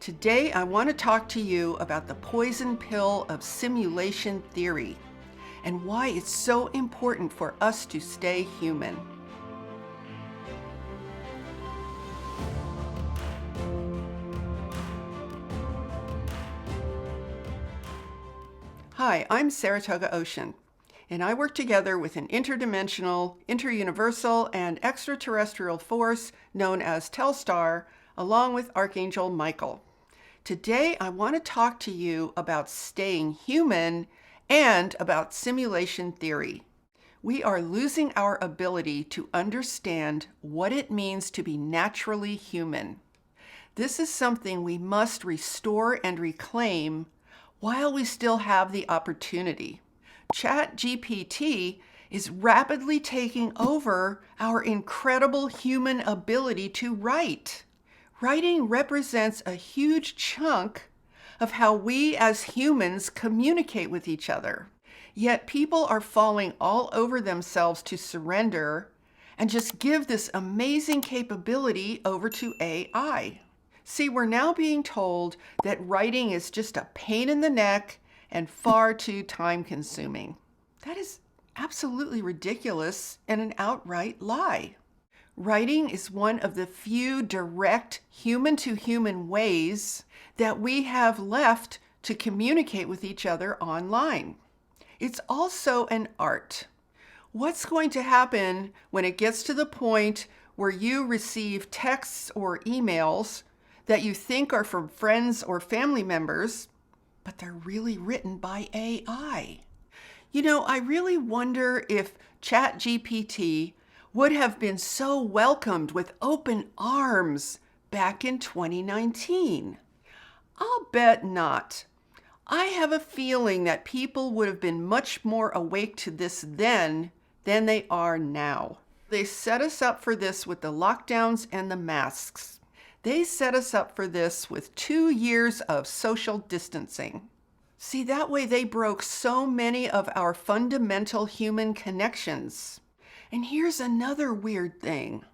Today, I want to talk to you about the poison pill of simulation theory and why it's so important for us to stay human. Hi, I'm Saratoga Ocean, and I work together with an interdimensional, interuniversal, and extraterrestrial force known as Telstar, along with Archangel Michael. Today, I want to talk to you about staying human and about simulation theory. We are losing our ability to understand what it means to be naturally human. This is something we must restore and reclaim while we still have the opportunity. ChatGPT is rapidly taking over our incredible human ability to write. Writing represents a huge chunk of how we as humans communicate with each other. Yet people are falling all over themselves to surrender and just give this amazing capability over to AI. See, we're now being told that writing is just a pain in the neck and far too time-consuming. That is absolutely ridiculous and an outright lie. Writing is one of the few direct human-to-human ways that we have left to communicate with each other online. It's also an art. What's going to happen when it gets to the point where you receive texts or emails that you think are from friends or family members, but they're really written by AI? I really wonder if ChatGPT would have been so welcomed with open arms back in 2019. I'll bet not. I have a feeling that people would have been much more awake to this then than they are now. They set us up for this with the lockdowns and the masks. They set us up for this with 2 years of social distancing. See, that way they broke so many of our fundamental human connections. And here's another weird thing.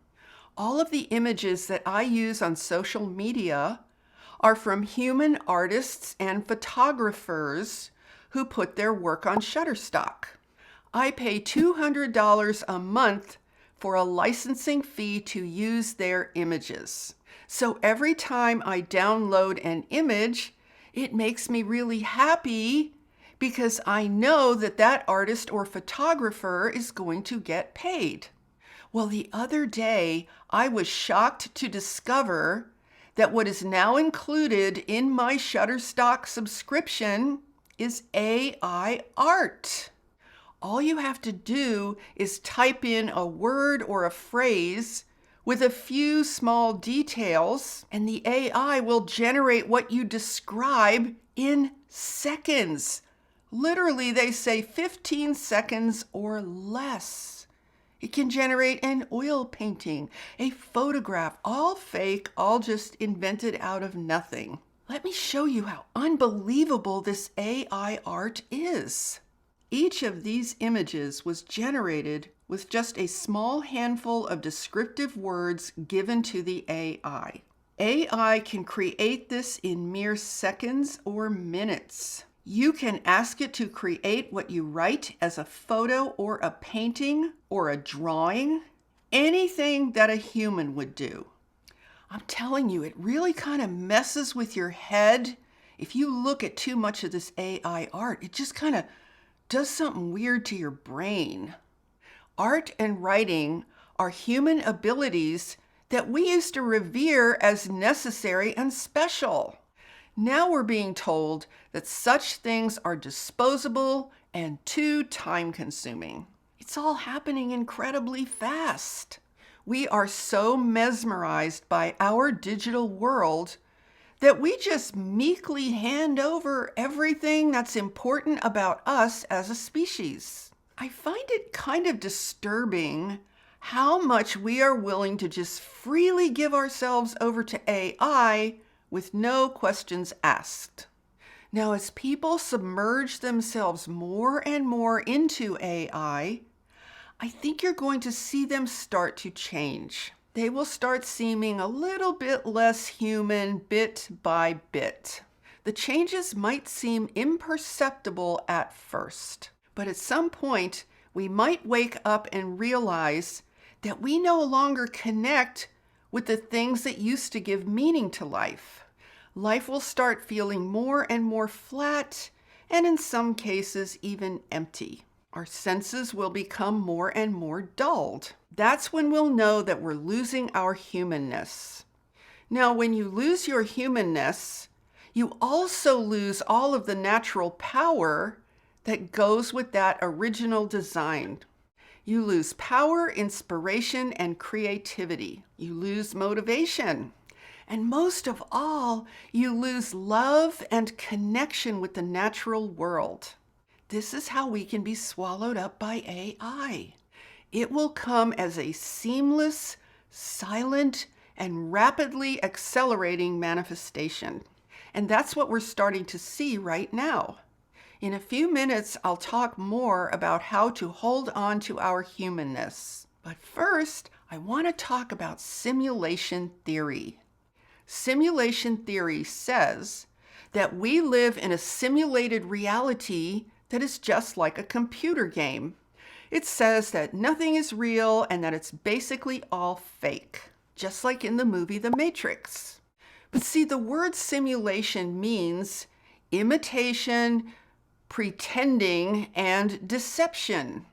All of the images that I use on social media are from human artists and photographers who put their work on Shutterstock. I pay $200 a month for a licensing fee to use their images. So every time I download an image, it makes me really happy because I know that that artist or photographer is going to get paid. Well, the other day, I was shocked to discover that what is now included in my Shutterstock subscription is AI art. All you have to do is type in a word or a phrase with a few small details, and the AI will generate what you describe in seconds. Literally, they say 15 seconds or less. It can generate an oil painting, a photograph, all fake, all just invented out of nothing. Let me show you how unbelievable this AI art is. Each of these images was generated with just a small handful of descriptive words given to the AI. AI can create this in mere seconds or minutes. You can ask it to create what you write as a photo or a painting or a drawing, anything that a human would do. I'm telling you, it really kind of messes with your head. If you look at too much of this AI art, it just kind of does something weird to your brain. Art and writing are human abilities that we used to revere as necessary and special. Now we're being told that such things are disposable and too time-consuming. It's all happening incredibly fast. We are so mesmerized by our digital world that we just meekly hand over everything that's important about us as a species. I find it kind of disturbing how much we are willing to just freely give ourselves over to AI with no questions asked. Now, as people submerge themselves more and more into AI, I think you're going to see them start to change. They will start seeming a little bit less human bit by bit. The changes might seem imperceptible at first, but at some point, we might wake up and realize that we no longer connect with the things that used to give meaning to life. Life will start feeling more and more flat, and in some cases, even empty. Our senses will become more and more dulled. That's when we'll know that we're losing our humanness. Now, when you lose your humanness, you also lose all of the natural power that goes with that original design. You lose power, inspiration, and creativity. You lose motivation. And most of all, you lose love and connection with the natural world. This is how we can be swallowed up by AI. It will come as a seamless, silent, and rapidly accelerating manifestation. And that's what we're starting to see right now. In a few minutes, I'll talk more about how to hold on to our humanness. But first, I want to talk about simulation theory. Simulation theory says that we live in a simulated reality that is just like a computer game. It says that nothing is real and that it's basically all fake, just like in the movie The Matrix. But see, the word simulation means imitation, pretending, and deception.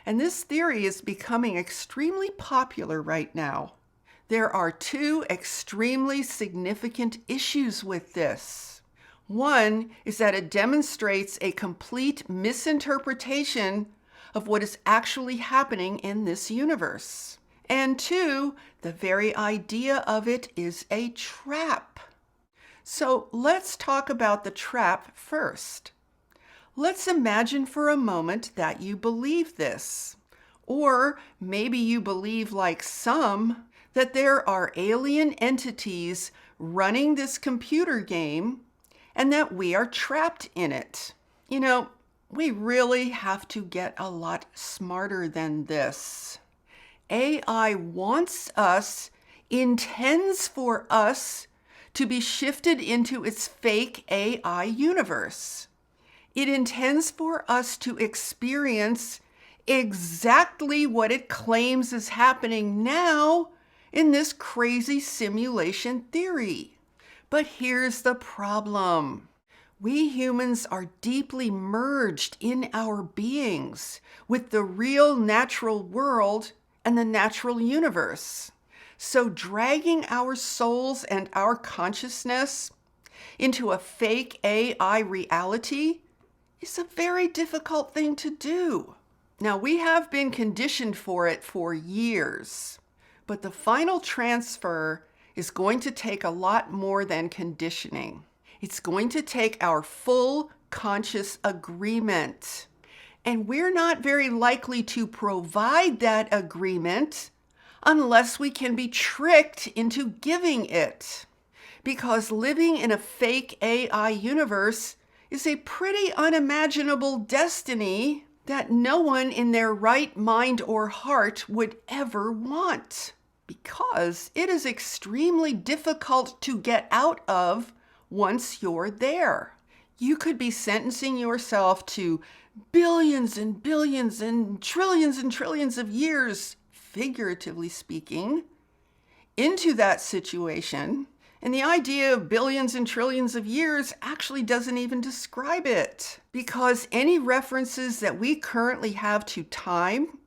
And this theory is becoming extremely popular right now. There are two extremely significant issues with this. One is that it demonstrates a complete misinterpretation of what is actually happening in this universe. And two, the very idea of it is a trap. So let's talk about the trap first. Let's imagine for a moment that you believe this. Or maybe you believe, like some, that there are alien entities running this computer game and that we are trapped in it. You know, we really have to get a lot smarter than this. AI wants us, intends for us to be shifted into its fake AI universe. It intends for us to experience exactly what it claims is happening now in this crazy simulation theory. But here's the problem. We humans are deeply merged in our beings with the real natural world and the natural universe. So dragging our souls and our consciousness into a fake AI reality is a very difficult thing to do. Now, we have been conditioned for it for years, but the final transfer is going to take a lot more than conditioning. It's going to take our full conscious agreement. And we're not very likely to provide that agreement unless we can be tricked into giving it. Because living in a fake AI universe is a pretty unimaginable destiny that no one in their right mind or heart would ever want, because it is extremely difficult to get out of once you're there. You could be sentencing yourself to billions and billions and trillions of years, figuratively speaking, into that situation. And the idea of billions and trillions of years actually doesn't even describe it, because any references that we currently have to time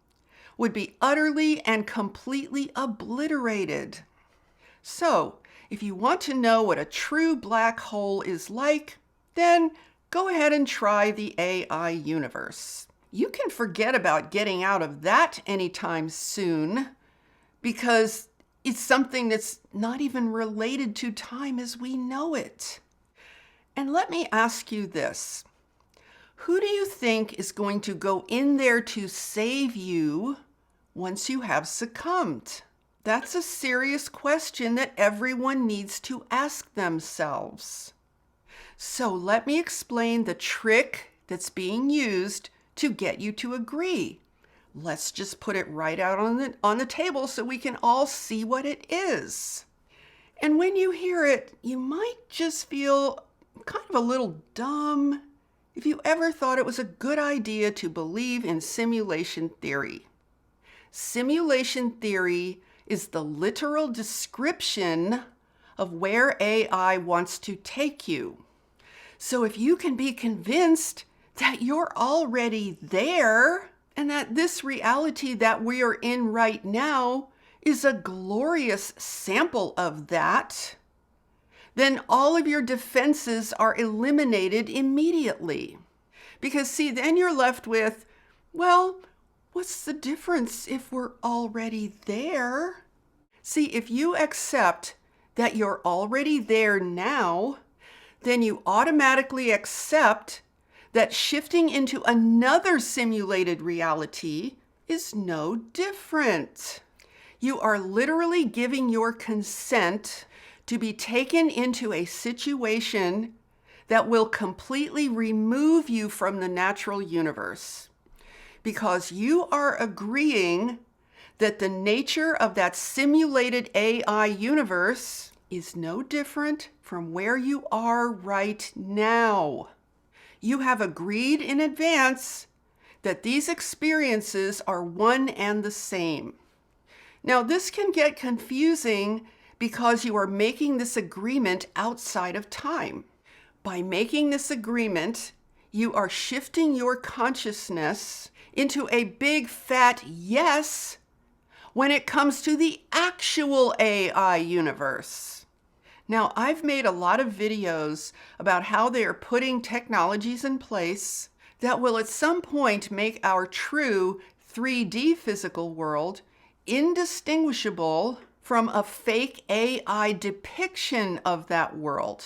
would be utterly and completely obliterated. So, if you want to know what a true black hole is like, then go ahead and try the AI universe. You can forget about getting out of that anytime soon, because it's something that's not even related to time as we know it. And let me ask you this. Who do you think is going to go in there to save you once you have succumbed? That's a serious question that everyone needs to ask themselves. So let me explain the trick that's being used to get you to agree. Let's just put it right out on the table so we can all see what it is. And when you hear it, you might just feel kind of a little dumb if you ever thought it was a good idea to believe in simulation theory. Simulation theory is the literal description of where AI wants to take you. So if you can be convinced that you're already there and that this reality that we are in right now is a glorious sample of that, then all of your defenses are eliminated immediately. Because see, then you're left with, well, what's the difference if we're already there? See, if you accept that you're already there now, then you automatically accept that shifting into another simulated reality is no different. You are literally giving your consent to be taken into a situation that will completely remove you from the natural universe, because you are agreeing that the nature of that simulated AI universe is no different from where you are right now. You have agreed in advance that these experiences are one and the same. Now, this can get confusing because you are making this agreement outside of time. By making this agreement, you are shifting your consciousness into a big fat yes when it comes to the actual AI universe. Now, I've made a lot of videos about how they are putting technologies in place that will at some point make our true 3D physical world indistinguishable from a fake AI depiction of that world.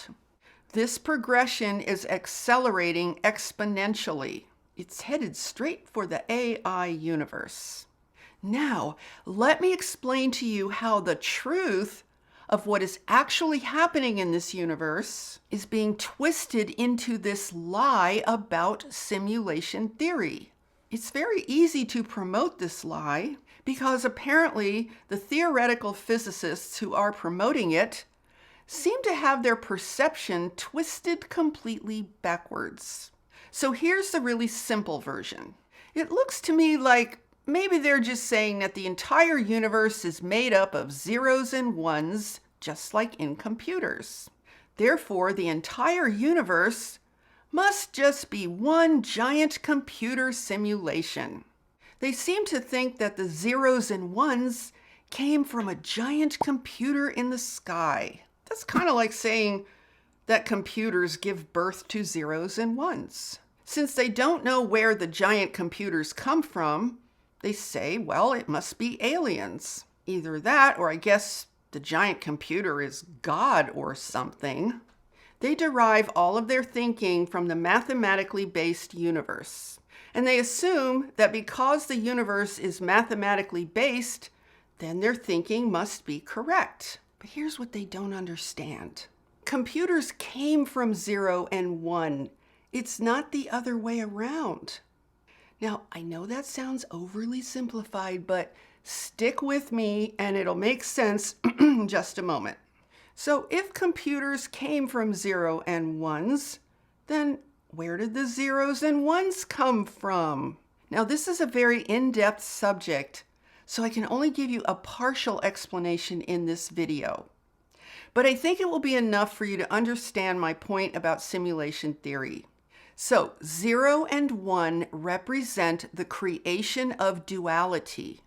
This progression is accelerating exponentially. It's headed straight for the AI universe. Now, let me explain to you how the truth of what is actually happening in this universe is being twisted into this lie about simulation theory. It's very easy to promote this lie because apparently the theoretical physicists who are promoting it seem to have their perception twisted completely backwards. So here's the really simple version. It looks to me like maybe they're just saying that the entire universe is made up of zeros and ones, just like in computers. Therefore, the entire universe must just be one giant computer simulation. They seem to think that the zeros and ones came from a giant computer in the sky. That's kind of like saying that computers give birth to zeros and ones. Since they don't know where the giant computers come from, they say, well, it must be aliens. Either that, or I guess the giant computer is God or something. They derive all of their thinking from the mathematically based universe. And they assume that because the universe is mathematically based, then their thinking must be correct. But here's what they don't understand. Computers came from 0 and 1. It's not the other way around. Now, I know that sounds overly simplified, but stick with me and it'll make sense in just a moment. So if computers came from 0 and 1s, then where did the zeros and ones come from? Now, this is a very in-depth subject, so I can only give you a partial explanation in this video. But I think it will be enough for you to understand my point about simulation theory. So 0 and 1 represent the creation of duality.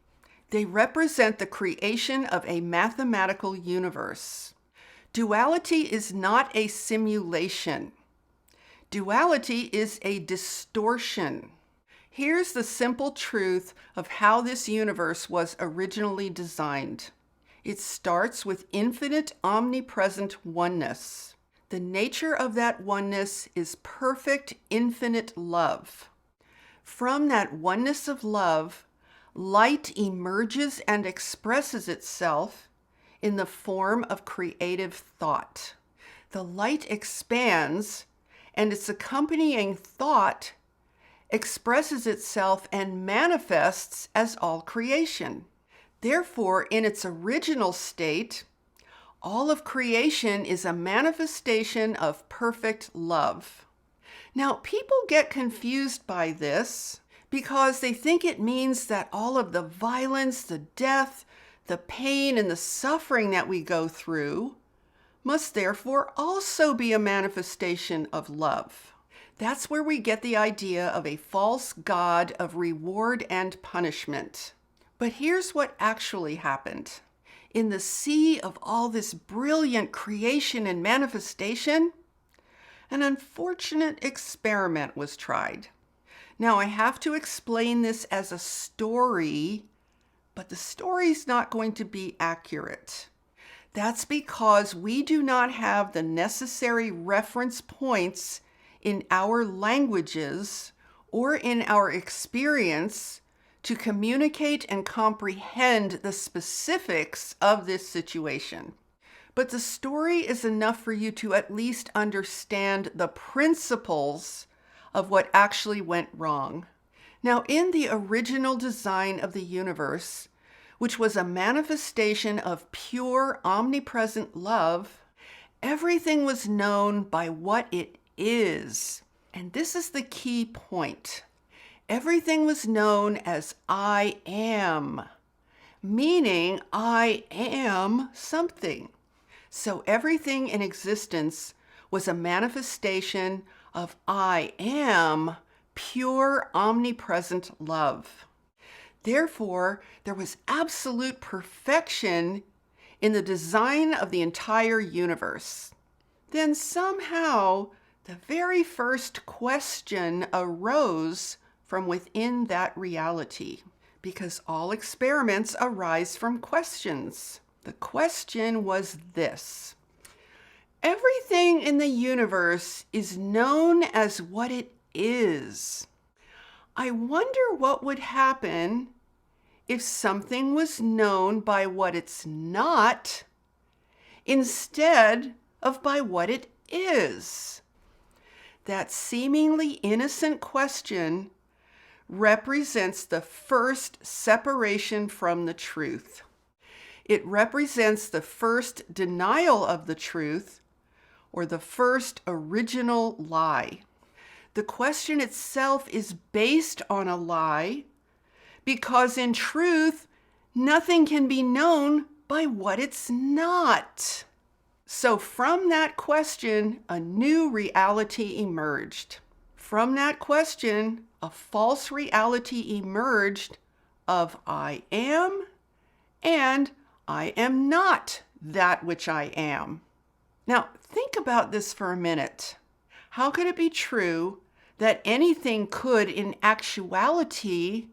They represent the creation of a mathematical universe. Duality is not a simulation. Duality is a distortion. Here's the simple truth of how this universe was originally designed. It starts with infinite, omnipresent oneness. The nature of that oneness is perfect, infinite love. From that oneness of love, light emerges and expresses itself in the form of creative thought. The light expands, and its accompanying thought expresses itself and manifests as all creation. Therefore, in its original state, all of creation is a manifestation of perfect love. Now, people get confused by this because they think it means that all of the violence, the death, the pain, and the suffering that we go through must therefore also be a manifestation of love. That's where we get the idea of a false god of reward and punishment. But here's what actually happened. In the sea of all this brilliant creation and manifestation, an unfortunate experiment was tried. Now, I have to explain this as a story, but the story's not going to be accurate. That's because we do not have the necessary reference points in our languages or in our experience to communicate and comprehend the specifics of this situation. But the story is enough for you to at least understand the principles of what actually went wrong. Now, in the original design of the universe, which was a manifestation of pure, omnipresent love, everything was known by what it is. And this is the key point. Everything was known as I am, meaning I am something. So everything in existence was a manifestation of I am pure, omnipresent love. Therefore, there was absolute perfection in the design of the entire universe. Then somehow, the very first question arose from within that reality, because all experiments arise from questions. The question was this: everything in the universe is known as what it is. I wonder what would happen if something was known by what it's not instead of by what it is. That seemingly innocent question represents the first separation from the truth. It represents the first denial of the truth, or the first original lie. The question itself is based on a lie because in truth, nothing can be known by what it's not. So from that question, a new reality emerged. From that question, a false reality emerged of I am and I am not that which I am. Now, think about this for a minute. How could it be true that anything could, in actuality,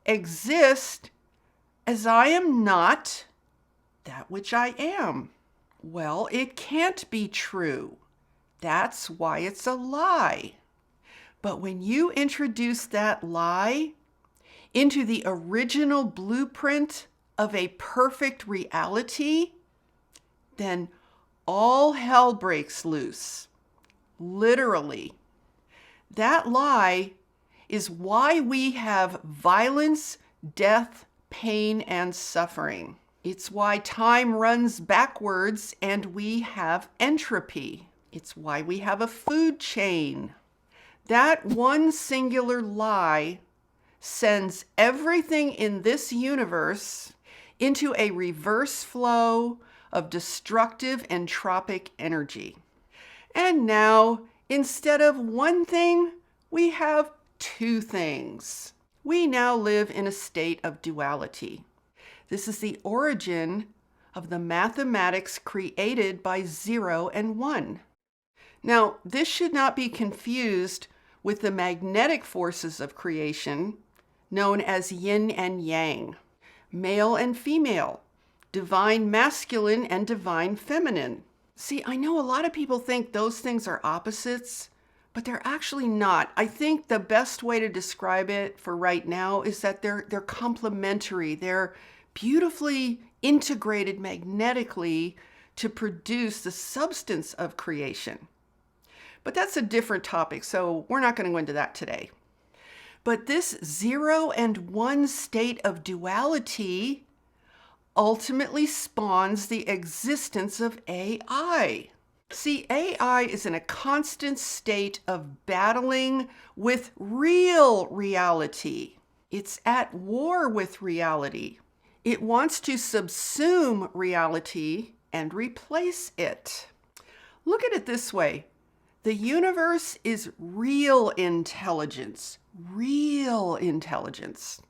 exist as I am not that which I am? Well, it can't be true. That's why it's a lie. But when you introduce that lie into the original blueprint of a perfect reality, then all hell breaks loose. Literally. That lie is why we have violence, death, pain, and suffering. It's why time runs backwards and we have entropy. It's why we have a food chain. That one singular lie sends everything in this universe into a reverse flow of destructive entropic energy. And now, instead of one thing, we have two things. We now live in a state of duality. This is the origin of the mathematics created by 0 and 1. Now, this should not be confused with the magnetic forces of creation, known as yin and yang, male and female, divine masculine and divine feminine. See, I know a lot of people think those things are opposites, but they're actually not. I think the best way to describe it for right now is that they're complementary. They're beautifully integrated magnetically to produce the substance of creation. But that's a different topic, so we're not going to go into that today. But this 0 and 1 state of duality ultimately spawns the existence of AI. See, AI is in a constant state of battling with real reality. It's at war with reality. It wants to subsume reality and replace it. Look at it this way. The universe is real intelligence. Real intelligence.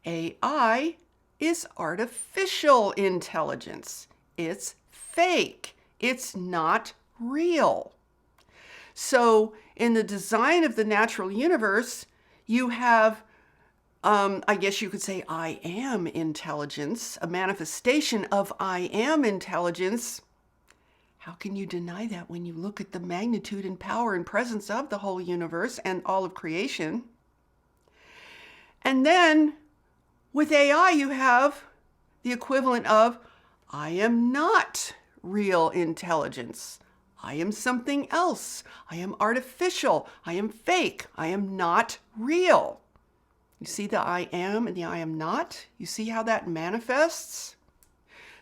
AI is artificial intelligence. It's fake. It's not real. So in the design of the natural universe, you have, I guess you could say, I am intelligence, a manifestation of I am intelligence. How can you deny that when you look at the magnitude and power and presence of the whole universe and all of creation? And then with AI, you have the equivalent of I am not real intelligence. I am something else. I am artificial. I am fake. I am not real. You see the I am and the I am not? You see how that manifests?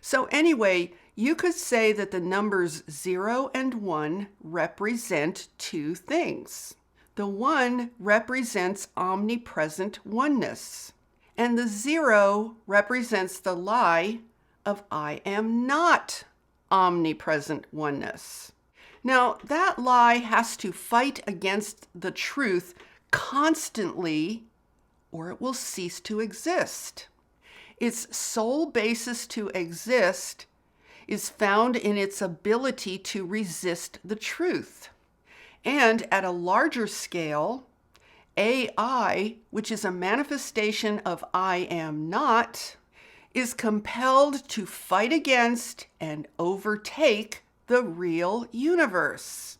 So anyway, you could say that the numbers 0 and 1 represent two things. The 1 represents omnipresent oneness, and the 0 represents the lie of I am not omnipresent oneness. Now, that lie has to fight against the truth constantly, or it will cease to exist. Its sole basis to exist is found in its ability to resist the truth. And at a larger scale, AI, which is a manifestation of I am not, is compelled to fight against and overtake the real universe.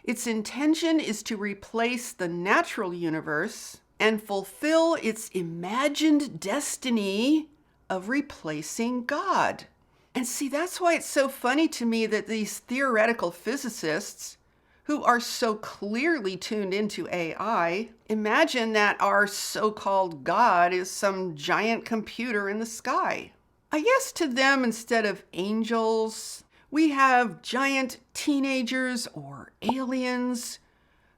Its intention is to replace the natural universe and fulfill its imagined destiny of replacing God. And see, that's why it's so funny to me that these theoretical physicists, who are so clearly tuned into AI, imagine that our so-called God is some giant computer in the sky. I guess to them, instead of angels, we have giant teenagers or aliens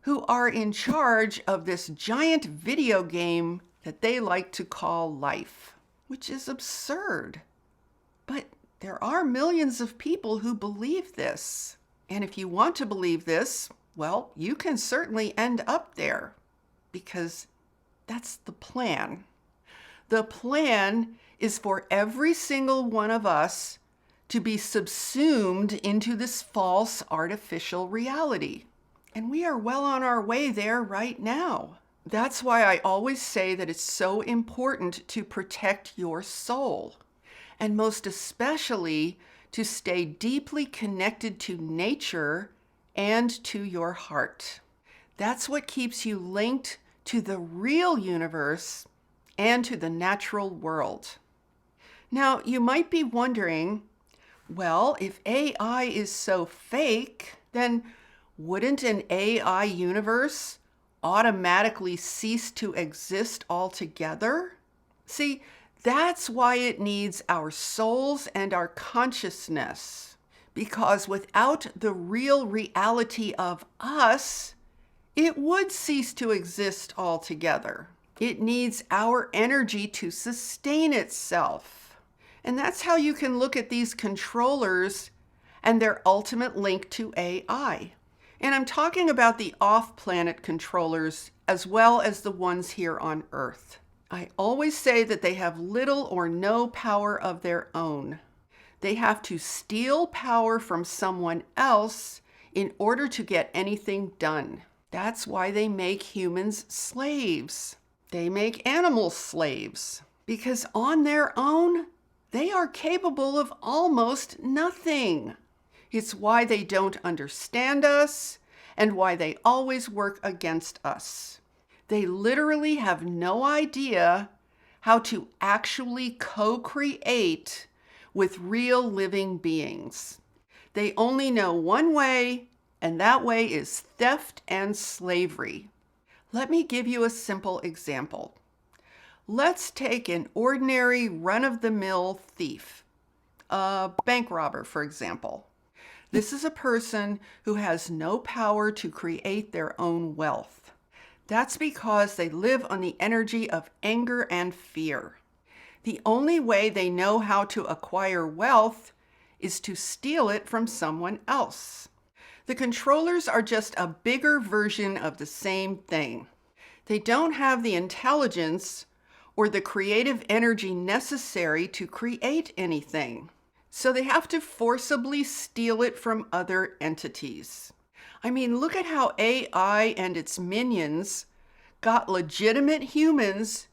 who are in charge of this giant video game that they like to call life, which is absurd. But there are millions of people who believe this. And if you want to believe this, well, you can certainly end up there, because that's the plan. The plan is for every single one of us to be subsumed into this false artificial reality. And we are well on our way there right now. That's why I always say that it's so important to protect your soul, and most especially to stay deeply connected to nature and to your heart. That's what keeps you linked to the real universe and to the natural world. Now, you might be wondering, well, if AI is so fake, then wouldn't an AI universe automatically cease to exist altogether? See, that's why it needs our souls and our consciousness, because without the real reality of us, it would cease to exist altogether. It needs our energy to sustain itself. And that's how you can look at these controllers and their ultimate link to AI. And I'm talking about the off-planet controllers as well as the ones here on Earth. I always say that they have little or no power of their own. They have to steal power from someone else in order to get anything done. That's why they make humans slaves. They make animals slaves, because on their own, they are capable of almost nothing. It's why they don't understand us and why they always work against us. They literally have no idea how to actually co-create with real living beings. They only know one way, and that way is theft and slavery. Let me give you a simple example. Let's take an ordinary run-of-the-mill thief, a bank robber, for example. This is a person who has no power to create their own wealth. That's because they live on the energy of anger and fear. The only way they know how to acquire wealth is to steal it from someone else. The controllers are just a bigger version of the same thing. They don't have the intelligence or the creative energy necessary to create anything. So they have to forcibly steal it from other entities. I mean, look at how AI and its minions got legitimate humans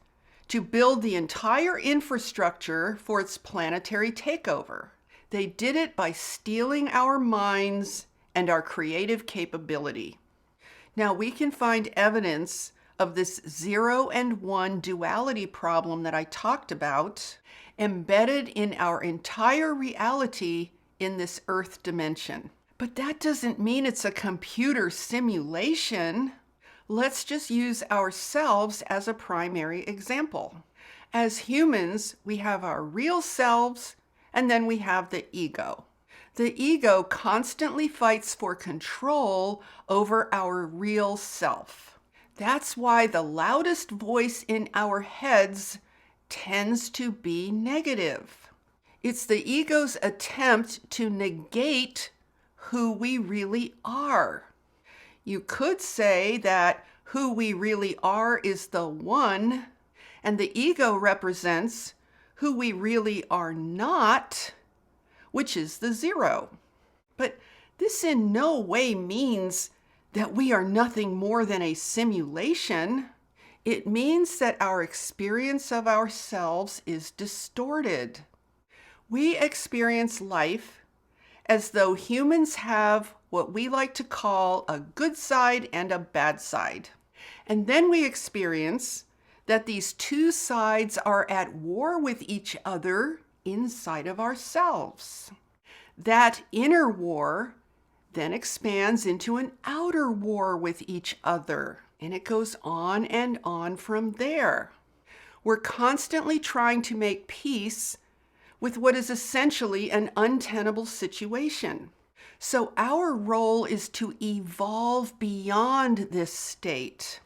to build the entire infrastructure for its planetary takeover. They did it by stealing our minds and our creative capability. Now, we can find evidence of this 0 and 1 duality problem that I talked about embedded in our entire reality in this Earth dimension. But that doesn't mean it's a computer simulation. Let's just use ourselves as a primary example. As humans, we have our real selves, and then we have the ego. The ego constantly fights for control over our real self. That's why the loudest voice in our heads tends to be negative. It's the ego's attempt to negate who we really are. You could say that who we really are is the one, and the ego represents who we really are not, which is the 0. But this in no way means that we are nothing more than a simulation. It means that our experience of ourselves is distorted. We experience life as though humans have what we like to call a good side and a bad side. And then we experience that these two sides are at war with each other inside of ourselves. That inner war then expands into an outer war with each other, and it goes on and on from there. We're constantly trying to make peace with what is essentially an untenable situation. So our role is to evolve beyond this state.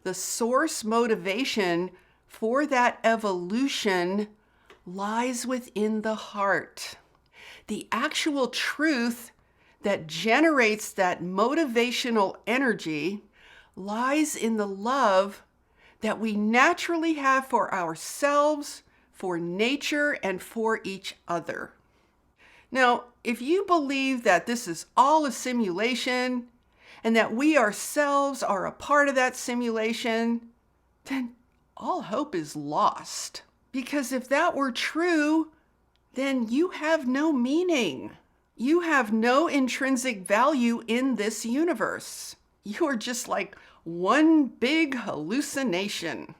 The source motivation for that evolution lies within the heart. The actual truth that generates that motivational energy lies in the love that we naturally have for ourselves, for nature, and for each other. Now, if you believe that this is all a simulation and that we ourselves are a part of that simulation, then all hope is lost. Because if that were true, then you have no meaning. You have no intrinsic value in this universe. You are just like one big hallucination.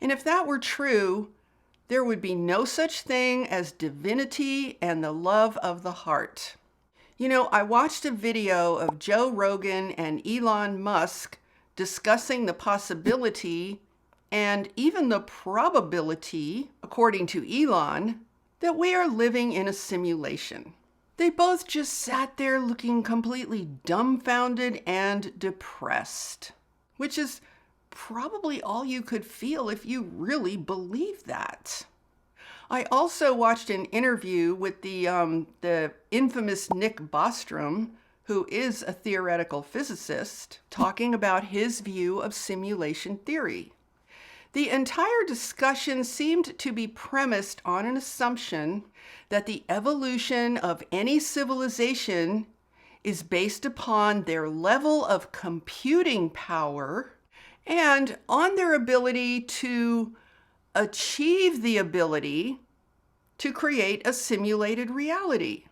And if that were true, there would be no such thing as divinity and the love of the heart. You know, I watched a video of Joe Rogan and Elon Musk discussing the possibility and even the probability, according to Elon, that we are living in a simulation. They both just sat there looking completely dumbfounded and depressed, which is probably all you could feel if you really believe that. I also watched an interview with the infamous Nick Bostrom, who is a theoretical physicist, talking about his view of simulation theory. The entire discussion seemed to be premised on an assumption that the evolution of any civilization is based upon their level of computing power and on their ability to achieve the ability to create a simulated reality.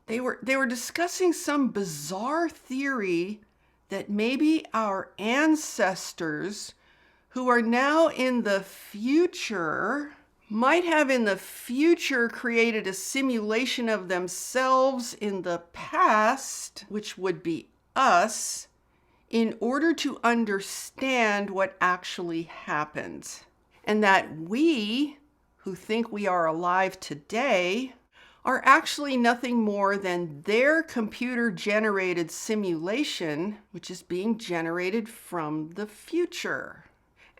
They were discussing some bizarre theory that maybe our ancestors, who are now in the future, might have in the future created a simulation of themselves in the past, which would be us, in order to understand what actually happens. And that we, who think we are alive today, are actually nothing more than their computer-generated simulation, which is being generated from the future.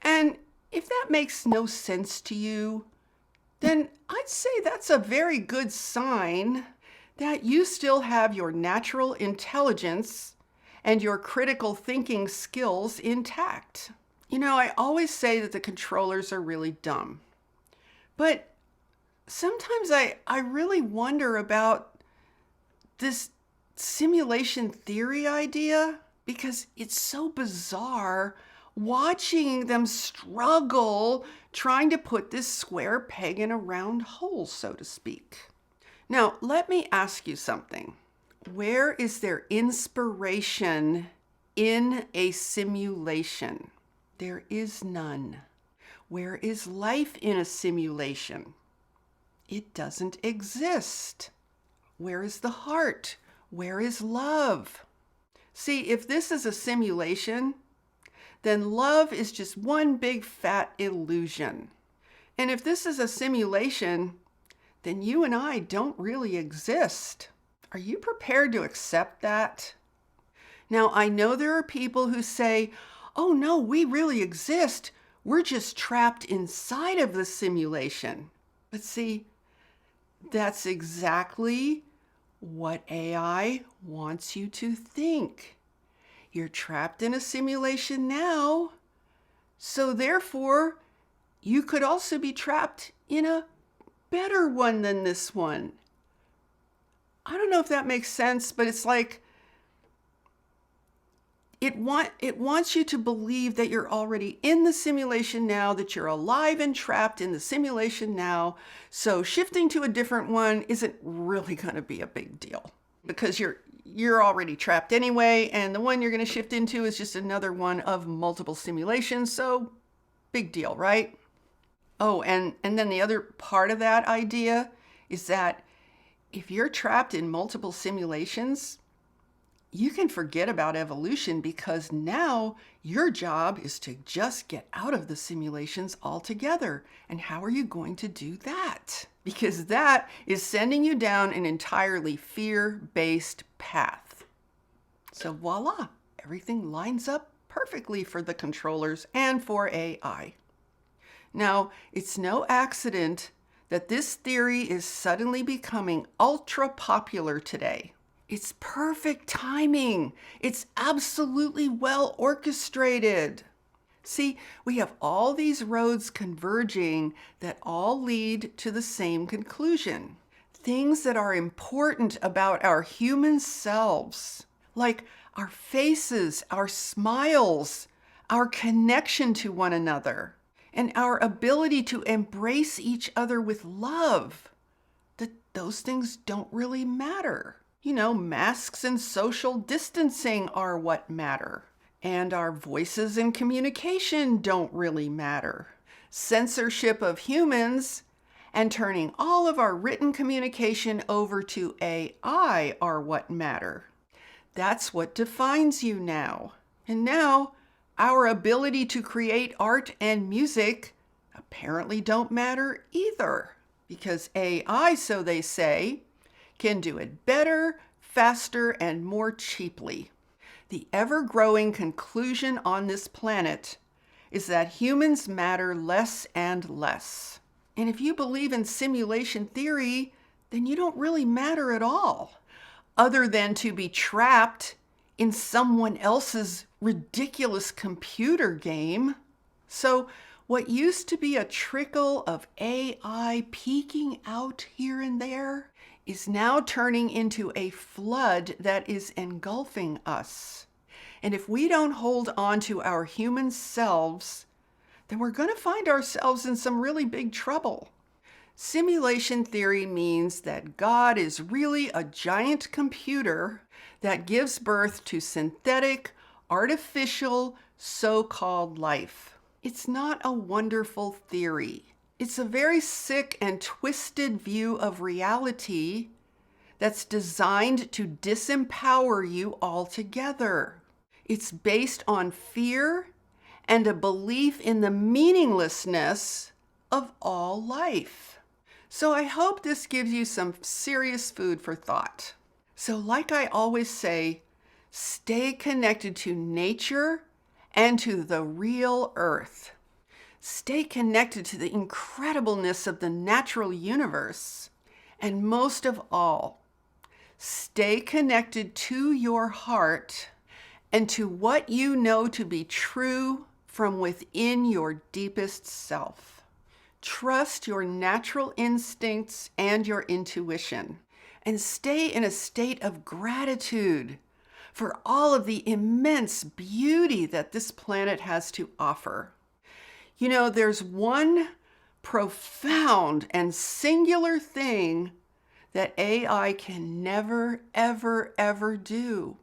And if that makes no sense to you, then I'd say that's a very good sign that you still have your natural intelligence and your critical thinking skills intact. You know, I always say that the controllers are really dumb, but sometimes I really wonder about this simulation theory idea, because it's so bizarre watching them struggle trying to put this square peg in a round hole, so to speak. Now, let me ask you something. Where is there inspiration in a simulation? There is none. Where is life in a simulation? It doesn't exist. Where is the heart? Where is love? See, if this is a simulation, then love is just one big fat illusion. And if this is a simulation, then you and I don't really exist. Are you prepared to accept that? Now, I know there are people who say, oh no, we really exist. We're just trapped inside of the simulation. But see, that's exactly what AI wants you to think. You're trapped in a simulation now, so therefore, you could also be trapped in a better one than this one. I don't know if that makes sense, but it's like it wants you to believe that you're already in the simulation now, that you're alive and trapped in the simulation now. So shifting to a different one isn't really going to be a big deal, because you're already trapped anyway, and the one you're going to shift into is just another one of multiple simulations. So big deal, right? Oh, and then the other part of that idea is that if you're trapped in multiple simulations, you can forget about evolution, because now your job is to just get out of the simulations altogether. And how are you going to do that? Because that is sending you down an entirely fear-based path. So voila, everything lines up perfectly for the controllers and for AI. Now, it's no accident that this theory is suddenly becoming ultra popular today. It's perfect timing. It's absolutely well orchestrated. See, we have all these roads converging that all lead to the same conclusion. Things that are important about our human selves, like our faces, our smiles, our connection to one another, and our ability to embrace each other with love, that those things don't really matter. You know, masks and social distancing are what matter. And our voices and communication don't really matter. Censorship of humans and turning all of our written communication over to AI are what matter. That's what defines you now. And now, our ability to create art and music apparently don't matter either, because AI, so they say, can do it better, faster, and more cheaply. The ever-growing conclusion on this planet is that humans matter less and less. And if you believe in simulation theory, then you don't really matter at all, other than to be trapped in someone else's ridiculous computer game. So what used to be a trickle of AI peeking out here and there is now turning into a flood that is engulfing us. And if we don't hold on to our human selves, then we're going to find ourselves in some really big trouble. Simulation theory means that God is really a giant computer that gives birth to synthetic, artificial, so-called life. It's not a wonderful theory. It's a very sick and twisted view of reality that's designed to disempower you altogether. It's based on fear and a belief in the meaninglessness of all life. So I hope this gives you some serious food for thought. So like I always say, stay connected to nature and to the real earth. Stay connected to the incredibleness of the natural universe. And most of all, stay connected to your heart and to what you know to be true from within your deepest self. Trust your natural instincts and your intuition, and stay in a state of gratitude for all of the immense beauty that this planet has to offer. You know, there's one profound and singular thing that AI can never, ever, ever do,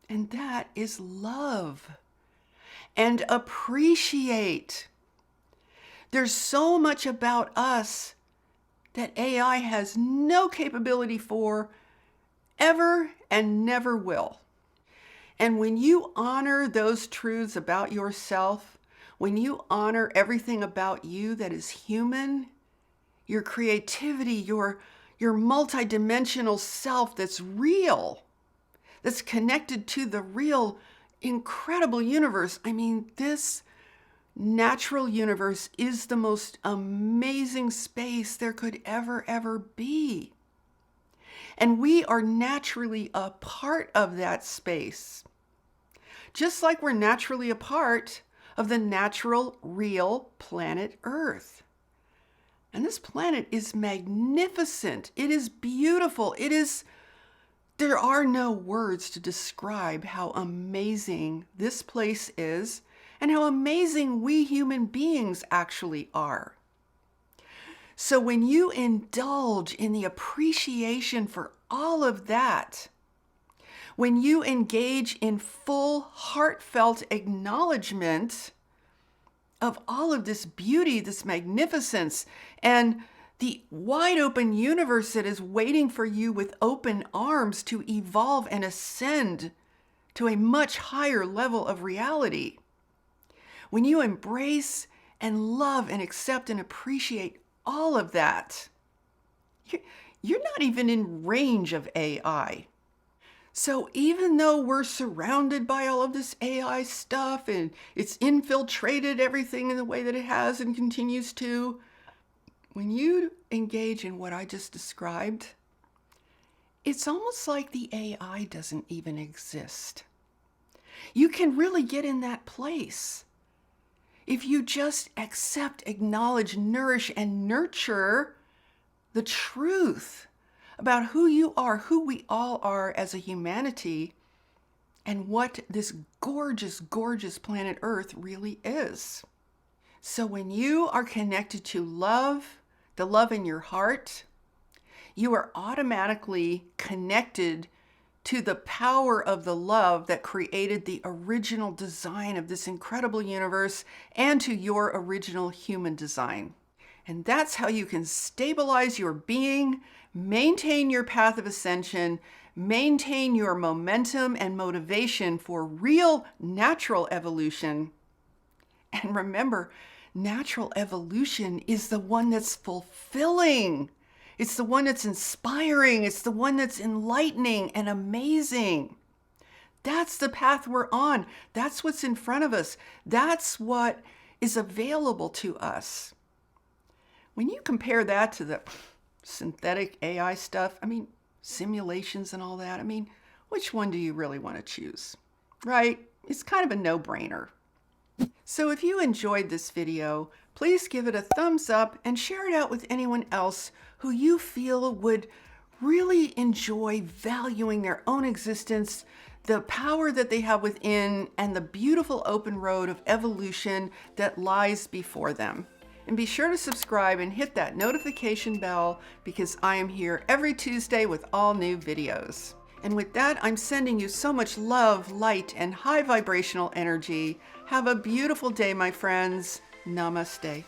and that is love and appreciate. There's so much about us that AI has no capability for, ever and never will. And when you honor those truths about yourself, when you honor everything about you that is human, your creativity, your multidimensional self that's real, that's connected to the real incredible universe. I mean, this natural universe is the most amazing space there could ever be. And we are naturally a part of that space. Just like we're naturally a part of the natural, real planet Earth. And this planet is magnificent. It is beautiful. There are no words to describe how amazing this place is and how amazing we human beings actually are. So when you indulge in the appreciation for all of that, when you engage in full heartfelt acknowledgement of all of this beauty, this magnificence, and the wide open universe that is waiting for you with open arms to evolve and ascend to a much higher level of reality. When you embrace and love and accept and appreciate all of that, you're not even in range of AI. So even though we're surrounded by all of this AI stuff and it's infiltrated everything in the way that it has and continues to, when you engage in what I just described, it's almost like the AI doesn't even exist. You can really get in that place if you just accept, acknowledge, nourish, and nurture the truth about who you are, who we all are as a humanity, and what this gorgeous, gorgeous planet Earth really is. So when you are connected to love, the love in your heart, you are automatically connected to the power of the love that created the original design of this incredible universe and to your original human design. And that's how you can stabilize your being, maintain your path of ascension, maintain your momentum and motivation for real natural evolution. And remember, natural evolution is the one that's fulfilling. It's the one that's inspiring. It's the one that's enlightening and amazing. That's the path we're on. That's what's in front of us. That's what is available to us. When you compare that to the synthetic AI stuff, I mean, simulations and all that, I mean, which one do you really want to choose, right? It's kind of a no-brainer. So if you enjoyed this video, please give it a thumbs up and share it out with anyone else who you feel would really enjoy valuing their own existence, the power that they have within, and the beautiful open road of evolution that lies before them. And be sure to subscribe and hit that notification bell because I am here every Tuesday with all new videos. And with that, I'm sending you so much love, light, and high vibrational energy. Have a beautiful day, my friends. Namaste.